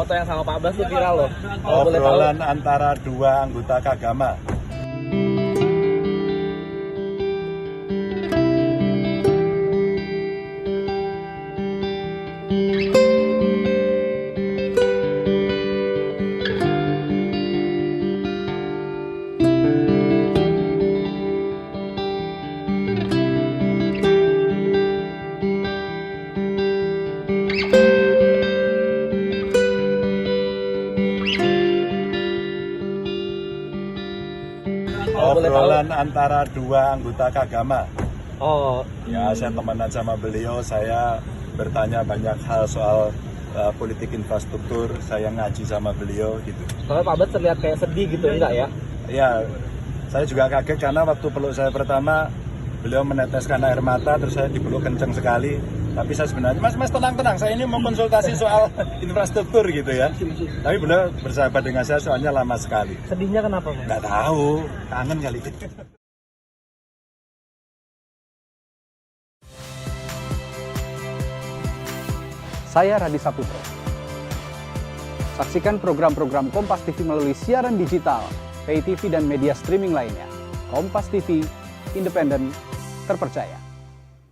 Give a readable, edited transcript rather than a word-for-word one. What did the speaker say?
foto yang sama Pak Bas tuh viral loh. Kalau boleh tahu. Obrolan antara dua anggota Kagama. Obrolan antara dua anggota Kagama. Oh, Ya, saya temenan sama beliau, saya bertanya banyak hal soal politik infrastruktur, saya ngaji sama beliau gitu. soalnya Pak Bas terlihat kayak sedih gitu, enggak ya? Ya, saya juga kaget karena waktu peluk saya pertama, beliau meneteskan air mata, terus saya dipeluk kenceng sekali. Tapi saya sebenarnya, mas tenang, saya ini mau konsultasi soal infrastruktur gitu ya. Tapi beliau bersahabat dengan saya soalnya lama sekali. Sedihnya kenapa, Mas? Nggak tahu, kangen kali. Saya Radi Saputro. Saksikan program-program Kompas TV melalui siaran digital, pay TV dan media streaming lainnya. Kompas TV, independen, terpercaya.